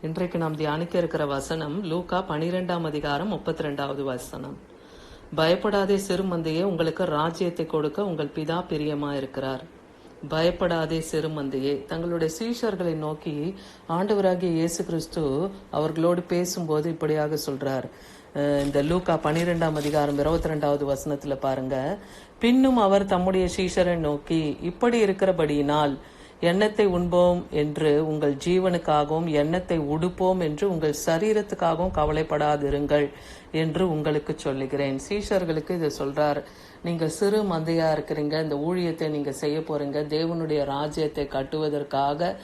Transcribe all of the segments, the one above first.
இன்றைக்கு நாம் தியானிக்க இருக்கிற வசனம் லூக்கா 12ஆம் அதிகாரம் 32வது வசனம். பயப்படாதே சிறுமந்தையே, உங்களுக்கு ராஜ்யத்தை கொடுக்க உங்கள் பிதா பிரியமா இருக்கிறார். பயப்படாதே சிறுமந்தையே. தங்களுடைய சீஷர்களை நோக்கி ஆண்டவராகிய இயேசு கிறிஸ்து அவர்களோடு பேசும்போது இப்படியாக சொல்றார். இந்த லூக்கா 12ஆம் அதிகாரம் 22வது வசனத்துல பாருங்க. பின்னும் அவர் தம்முடைய சீஷரை நோக்கி, இப்படி இருக்கிறபடியினால் எண்ணத்தை உண்போம் என்று உங்கள் ஜீவனுக்காகவும் எண்ணத்தை உடுப்போம் என்று உங்கள் சரீரத்துக்காகவும் கவலைப்படாதிருங்கள் என்று உங்களுக்கு சொல்லுகிறேன். சீஷர்களுக்கு இதை சொல்றார். நீங்க சிறு மந்தையா இருக்கிறீங்க, இந்த ஊழியத்தை நீங்க செய்ய போறீங்க, தேவனுடைய ராஜ்யத்தை கட்டுவதற்காக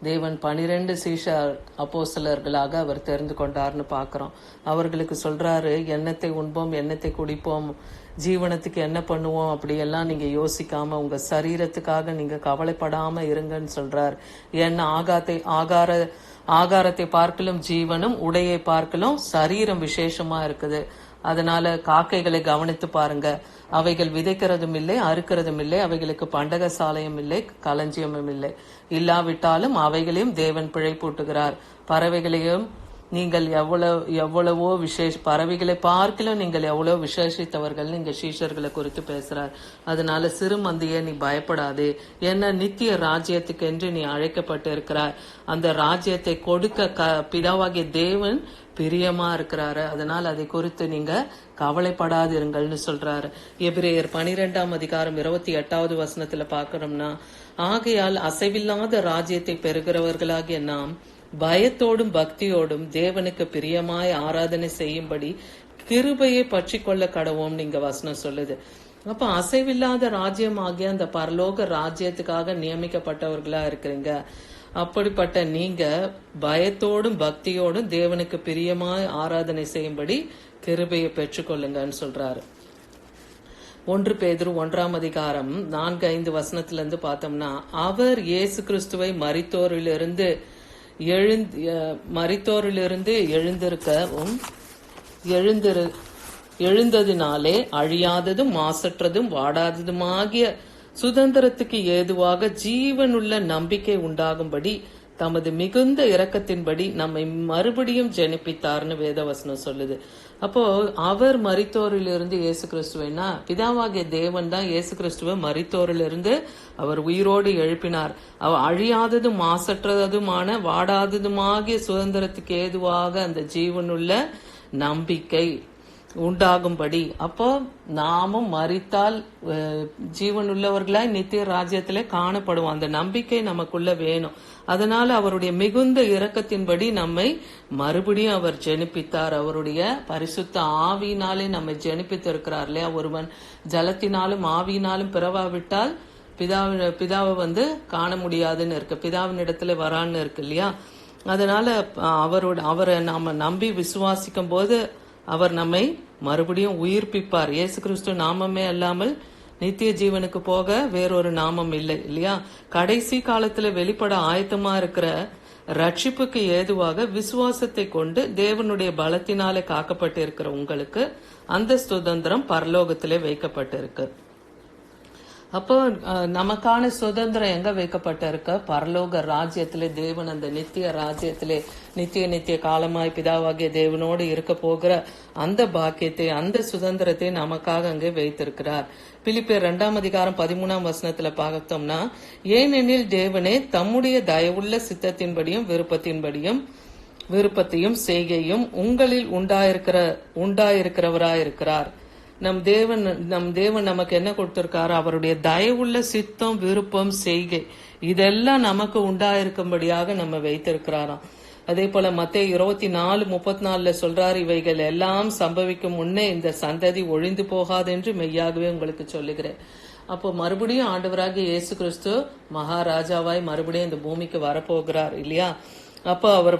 தேவன் 12 சீஷர் அப்போஸ்தலர்களாக அவர் தெரிந்து கொண்டார்னு பாக்குறோம். அவர்களுக்கு சொல்றாரு, எண்ணத்தை உண்போம், எண்ணத்தை குடிப்போம், ஜீவனத்துக்கு என்ன பண்ணுவோம் அப்படியெல்லாம் நீங்க யோசிக்காம உங்க சரீரத்துக்காக நீங்க கவலைப்படாம இருங்கன்னு சொல்றார். ஏன்னா ஆகாரத்தை பார்க்கலும் ஜீவனும், உடையை பார்க்கலும் சரீரம் விசேஷமா இருக்குது. அதனால காக்கைகளை கவனித்து பாருங்க. அவைகள் விதைக்கிறதும் இல்லை, அறுக்கிறதும் இல்லை, அவைகளுக்கு பண்டக சாலையும் இல்லை, களஞ்சியமும் இல்லை. இல்லாவிட்டாலும் அவைகளையும் தேவன் பிழைப்பூட்டுகிறார். பறவைகளையும் நீங்கள் எவ்வளவோ பறவைகளை பார்க்கலும் நீங்கள் எவ்வளவு விசேஷித்தவர்கள் நீங்க சீஷர்களை குறித்து பேசுறார். அதனால சிறு மந்தையே நீ பயப்படாதே, என்ன நித்திய ராஜ்யத்துக்கு என்று நீ அழைக்கப்பட்டு இருக்கிறார். அந்த ராஜ்யத்தை கொடுக்க பிதாவாகிய தேவன் பிரியமா இருக்கிறாரு. அதனால் அதை குறித்து நீங்க கவலைப்படாதிருங்கள்னு சொல்றாரு. எபிரேயர் 12ஆம் அதிகாரம் 28வது வசனத்துல பாக்கணும்னா, ஆகையால் அசைவில்லாத ராஜ்யத்தை பெறுகிறவர்களாகிய நாம் பயத்தோடும் பக்தியோடும் தேவனுக்கு பிரியமாய் ஆராதனை செய்யும்படி கிருபையை பற்றி கொள்ள கடவோம் நீங்க வசனம் சொல்லுது. அப்ப அசைவில்லாத ராஜ்யம் ஆகிய அந்த பரலோக ராஜ்யத்துக்காக நியமிக்கப்பட்டவர்களா இருக்கிறீங்க. அப்படிப்பட்ட நீங்க பயத்தோடும் பக்தியோடும் தேவனுக்கு பிரியமாய் ஆராதனை செய்யும்படி கிருபையை பெற்றுக்கொள்ளுங்கன்னு சொல்றாரு. 1 பேதுரு 1ஆம் அதிகாரம் 4-5 வசனத்துல இருந்து பார்த்தோம்னா, அவர் இயேசு கிறிஸ்துவை மரித்தோரிலிருந்து எழுந்ததினாலே அழியாததும் மாசற்றதும் வாடாததுமாகிய சுதந்திரத்துக்கு ஏதுவாக ஜீவனுள்ள நம்பிக்கை உண்டாகும்படி தமது மிகுந்த இரக்கத்தின்படி நம்மை மறுபடியும் ஜெனிப்பித்தார்னு வேதவசனம் சொல்லுது. அப்போ அவர் மரித்தோரிலிருந்து இயேசு கிறிஸ்துவைனா, பிதாவாகிய தேவன் தான் இயேசு கிறிஸ்துவ மரித்தோரிலிருந்து அவர் உயிரோடு எழுப்பினார். அவர் அழியாததும் மாசற்றதுமான வாடாததுமாகிய சுதந்திரத்துக்கு ஏதுவாக அந்த ஜீவனுள்ள நம்பிக்கை உண்டாகும்படி. அப்போ நாமும் மரித்தால் ஜீவன் உள்ளவர்களாய் நித்திய ராஜ்யத்திலே காணப்படுவோம். அந்த நம்பிக்கை நமக்குள்ள வேணும். அதனால அவருடைய மிகுந்த இரக்கத்தின்படி நம்மை மறுபடியும் அவர் ஜெனிப்பித்தார். அவருடைய பரிசுத்த ஆவியினாலே நம்மை ஜெனிப்பித்திருக்கிறார் இல்லையா. ஒருவன் ஜலத்தினாலும் ஆவியினாலும் பிறவாவிட்டால் பிதாவை காண முடியாதுன்னு இருக்கு, பிதாவின் இடத்துல வரான்னு இருக்கு இல்லையா. அதனால அவரை நாம நம்பி விசுவாசிக்கும் போது அவர் நம்மை மறுபடியும் உயிர்ப்பிப்பார். இயேசு கிறிஸ்து நாமமே அல்லாமல் நித்திய ஜீவனுக்கு போக வேறொரு நாமம் இல்லை இல்லையா. கடைசி காலத்துல வெளிப்பட ஆயத்தமா இருக்கிற ரட்சிப்புக்கு ஏதுவாக விசுவாசத்தை கொண்டு தேவனுடைய பலத்தினாலே காக்கப்பட்டு இருக்கிற உங்களுக்கு அந்த சுதந்திரம் பரலோகத்திலே வைக்கப்பட்டிருக்கு. அப்போ நமக்கான சுதந்திரம் எங்க வைக்கப்பட்டிருக்க? பரலோக ராஜ்யத்திலே. தேவன் அந்த நித்திய ராஜ்யத்திலே நித்திய காலமாய் பிதாவாகிய தேவனோடு இருக்க போகிற அந்த பாக்கியத்தை, அந்த சுதந்திரத்தை நமக்காக அங்கே வைத்திருக்கிறார். பிலிப்பியர் 2ஆம் அதிகாரம் 13ஆம் வசனத்துல பார்த்தோம்னா, ஏனெனில் தேவனே தம்முடைய தயவுள்ள சித்தத்தின்படியும் விருப்பத்தையும் செய்கையும் உங்களில் உண்டாயிருக்கிறவராயிருக்கிறார். நம் தேவன் நமக்கு என்ன கொடுத்திருக்காரு? அவருடைய தயவுள்ள சித்தம், விருப்பம், செய்கை இதெல்லாம் நமக்கு உண்டாயிருக்கும்படியாக நம்ம வைத்திருக்கிறாராம். அதே போல மத்தேயு 24:34 சொல்றாரு, இவைகள் எல்லாம் சம்பவிக்கும் முன்னே இந்த சந்ததி ஒழிந்து போகாது என்று மெய்யாகவே உங்களுக்கு சொல்லுகிறேன். அப்போ மறுபடியும் ஆண்டவராகிய இயேசு கிறிஸ்து மகாராஜாவாய் மறுபடியும் இந்த பூமிக்கு வரப்போகிறார் இல்லையா. அப்போ அவர்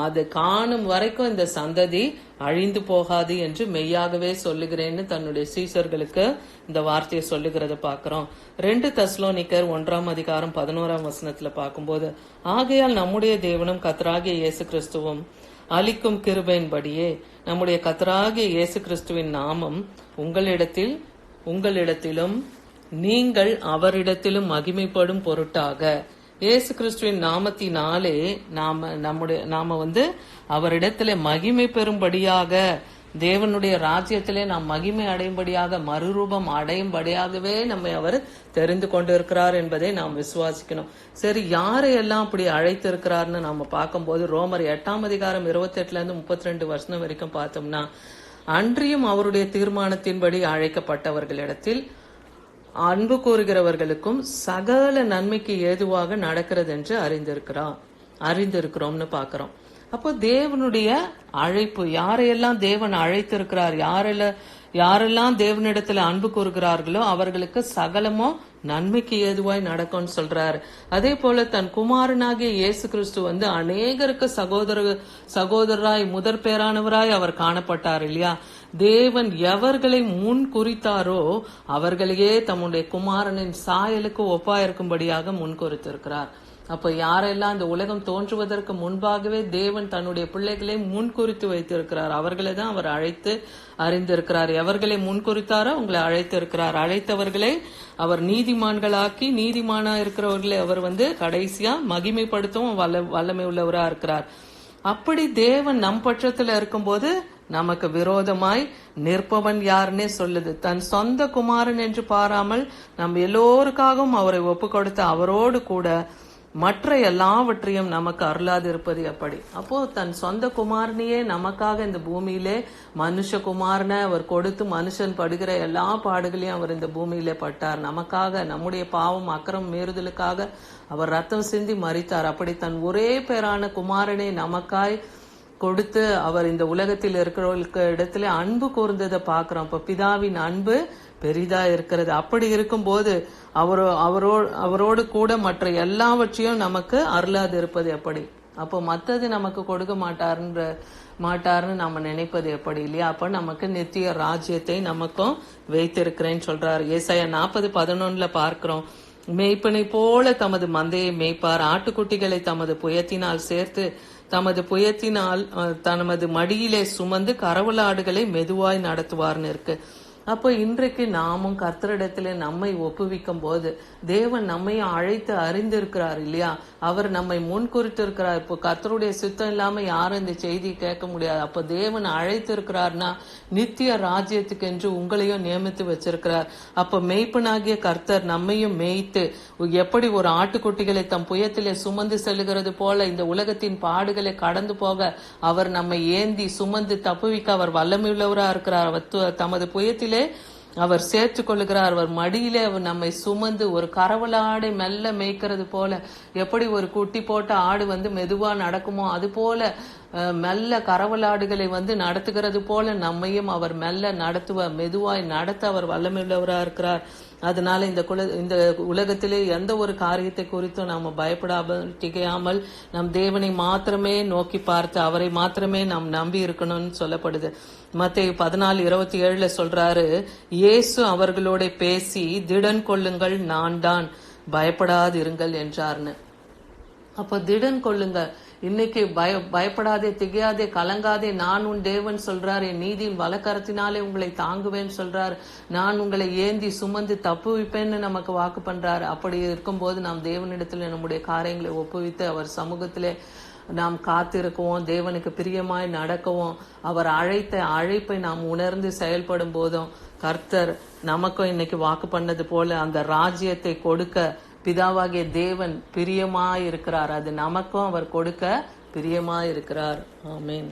அது காணும் வரைக்கும் இந்த சந்ததி அழிந்து போகாது என்று மெய்யாகவே சொல்லுகிறேன்னு தன்னுடைய சீஷர்களுக்கு இந்த வார்த்தையை சொல்லுகிறத பாக்கிறோம். 2 தெசலோனிக்கர் 1ஆம் அதிகாரம் 11ஆம் வசனத்துல பார்க்கும்போது, ஆகையால் நம்முடைய தேவனும் கர்த்தராகிய இயேசு கிறிஸ்துவும் அளிக்கும் கிருபையின்படியே நம்முடைய கர்த்தராகிய இயேசு கிறிஸ்துவின் நாமம் உங்களிடத்திலும் நீங்கள் அவரிடத்திலும் மகிமைப்படும் பொருட்டாக இயேசு கிறிஸ்துவின் நாமத்தினாலே நாம அவரிடத்துல மகிமை பெறும்படியாக, தேவனுடைய ராஜ்யத்திலே நாம் மகிமை அடையும்படியாக, மறுரூபம் அடையும்படியாகவே நம்மை அவர் தெரிந்து கொண்டிருக்கிறார் என்பதை நாம் விசுவாசிக்கணும். சரி, யாரையெல்லாம் அப்படி அழைத்திருக்கிறார்னு நாம பார்க்கும்போது ரோமர் 8:28-32 வரைக்கும் பார்த்தோம்னா, அன்றியும் அவருடைய தீர்மானத்தின்படி அழைக்கப்பட்டவர்களிடத்தில் அன்பு கூறுகிறவர்களுக்கும் சகல நன்மைக்கு ஏதுவாக நடக்கிறது என்று அறிந்திருக்கிறோம்னு பாக்கிறோம். அப்போ தேவனுடைய அழைப்பு, யாரையெல்லாம் தேவன் அழைத்திருக்கிறார், யாரெல்லாம் தேவனிடத்துல அன்பு கூறுகிறார்களோ அவர்களுக்கு சகலமோ நன்மைக்கு ஏதுவாய் நடக்கும்னு சொல்றாரு. அதே போல தன் குமாரனாகிய இயேசு கிறிஸ்து அநேகருக்கு சகோதரராய் முதற் பேரானவராய் அவர் காணப்பட்டார் இல்லையா. தேவன் எவர்களை முன் குறித்தாரோ அவர்களையே தம்முடைய குமாரனின் சாயலுக்கு ஒப்பாயிருக்கும்படியாக முன் குறித்திருக்கிறார். அப்ப யாரெல்லாம் இந்த உலகம் தோன்றுவதற்கு முன்பாகவே தேவன் தன்னுடைய பிள்ளைகளை முன்குறித்து வைத்திருக்கிறார், அவர்களை தான் அவர் அழைத்து அறிந்திருக்கிறார். எவர்களை முன்குறித்தாரோ உங்களை அழைத்திருக்கிறார். அழைத்தவர்களை அவர் நீதிமான்களாக்கி, நீதிமானா இருக்கிறவர்களை அவர் கடைசியா மகிமைப்படுத்தவும் வல்லமை உள்ளவரா இருக்கிறார். அப்படி தேவன் நம் பட்சத்துல இருக்கும்போது நமக்கு விரோதமாய் நிற்பவன் யாருன்னே சொல்லுது. தன் சொந்த குமாரன் என்று பாராமல் நம்ம எல்லோருக்காகவும் அவரை ஒப்பு கொடுத்த அவரோடு கூட மற்ற எல்லாவற்றையும் நமக்கு அருளாது இருப்பது எப்படி? அப்போ தன் சொந்த குமாரனையே நமக்காக இந்த பூமியிலே மனுஷகுமாரனை அவர் கொடுத்து மனுஷன் படுகிற எல்லா பாடுகளையும் அவர் இந்த பூமியிலே பட்டார். நமக்காக, நம்முடைய பாவம் அக்கிரமம் மீறுதலுக்காக அவர் ரத்தம் சிந்தி மரித்தார். அப்படி தன் ஒரே பேரான குமாரனை நமக்காய் கொடுத்து அவர் இந்த உலகத்தில் இருக்கிறவர்களுக்கு இடத்துல அன்பு கூர்ந்ததை பாக்குறோம். இப்ப பிதாவின் அன்பு பெரிதா இருக்கிறது. அப்படி இருக்கும்போது அவரோடு கூட மற்ற எல்லாவற்றையும் நமக்கு அருளாது இருப்பது எப்படி? அப்போ மத்தது நமக்கு கொடுக்க மாட்டாருன்னு நம்ம நினைப்பது எப்படி இல்லையா? அப்ப நமக்கு நித்திய ராஜ்யத்தை நமக்கும் வைத்திருக்கிறேன்னு சொல்றாரு. ஏசாயா 40:11 பார்க்கிறோம். மேய்ப்பனை போல தமது மந்தையை மேய்ப்பார், ஆட்டுக்குட்டிகளை தமது புயத்தினால் சேர்த்து தமது மடியிலே சுமந்து கரவலாடுகளை மெதுவாய் நடத்துவார்னு இருக்கு. அப்போ இன்றைக்கு நாமும் கர்த்தரிடத்துல நம்மை ஒப்புவிக்கும் போது தேவன் நம்மையும் அழைத்து அறிந்திருக்கிறார் இல்லையா. அவர் நம்மை முன் குறித்திருக்கிறார். இப்போ கர்த்தருடைய சித்தம் இல்லாம யாரும் இந்த செய்தியை கேட்க முடியாது. அப்ப தேவன் அழைத்து இருக்கிறார்னா நித்திய ராஜ்யத்துக்கு என்று உங்களையும் நியமித்து வச்சிருக்கிறார். அப்ப மேய்ப்பனாகிய கர்த்தர் நம்மையும் மேய்த்து எப்படி ஒரு ஆட்டுக்குட்டிகளை தம் புயத்திலே சுமந்து செல்லுகிறது போல இந்த உலகத்தின் பாடுகளை கடந்து போக அவர் நம்மை ஏந்தி சுமந்து தப்புவிக்க அவர் வல்லமையுள்ளவரா இருக்கிறார். தமது புயத்திலே அவர் சேர்த்து கொள்ளுகிறார். அவர் மடியிலே அவர் நம்மை சுமந்து ஒரு கரவலாடை மெல்ல மேய்க்கிறது போல, எப்படி ஒரு குட்டி போட்ட ஆடு மெதுவா நடக்குமோ அது போல மெல்ல கரவலாடுகளை நடத்துகிறது போல நம்மையும் அவர் மெல்ல மெதுவாய் நடத்த அவர் வல்லமையுள்ளவரா இருக்கிறார். அதனால இந்த உலகத்திலே எந்த ஒரு காரியத்தை குறித்தும் நாம பயப்படாமல் திகையாமல் நம் தேவனை மாத்திரமே நோக்கி பார்த்து அவரை மாத்திரமே நாம் நம்பி இருக்கணும்னு சொல்லப்படுது. மத்தேயு 14:27 சொல்றாரு, இயேசு அவர்களோட பேசி திடன் கொள்ளுங்கள், நான் தான், பயப்படாது இருங்கள் என்றார்னு. அப்ப திடன் கொள்ளுங்க, இன்னைக்கு பயப்படாதே, திகையாதே, கலங்காதே, நான் உன் தேவன் சொல்றாரு, என் நீதியின் வலக்கரத்தினாலே உங்களை தாங்குவேன் சொல்றாரு, நான் உங்களை ஏந்தி சுமந்து தப்புவிப்பேன்னு நமக்கு வாக்கு பண்றாரு. அப்படி இருக்கும்போது நாம் தேவனிடத்துல நம்முடைய காரியங்களை ஒப்புவித்து அவர் சமூகத்திலே நாம் காத்திருக்கவும், தேவனுக்கு பிரியமாய் நடக்கவும், அவர் அழைத்த அழைப்பை நாம் உணர்ந்து செயல்படும் போதும் கர்த்தர் நமக்கும் இன்னைக்கு வாக்கு பண்ணது போல அந்த ராஜ்யத்தை கொடுக்க பிதாவாகிய தேவன் பிரியமாய் இருக்கிறார். அது நமக்கும் அவர் கொடுக்க பிரியமாய் இருக்கிறார். ஆமென்.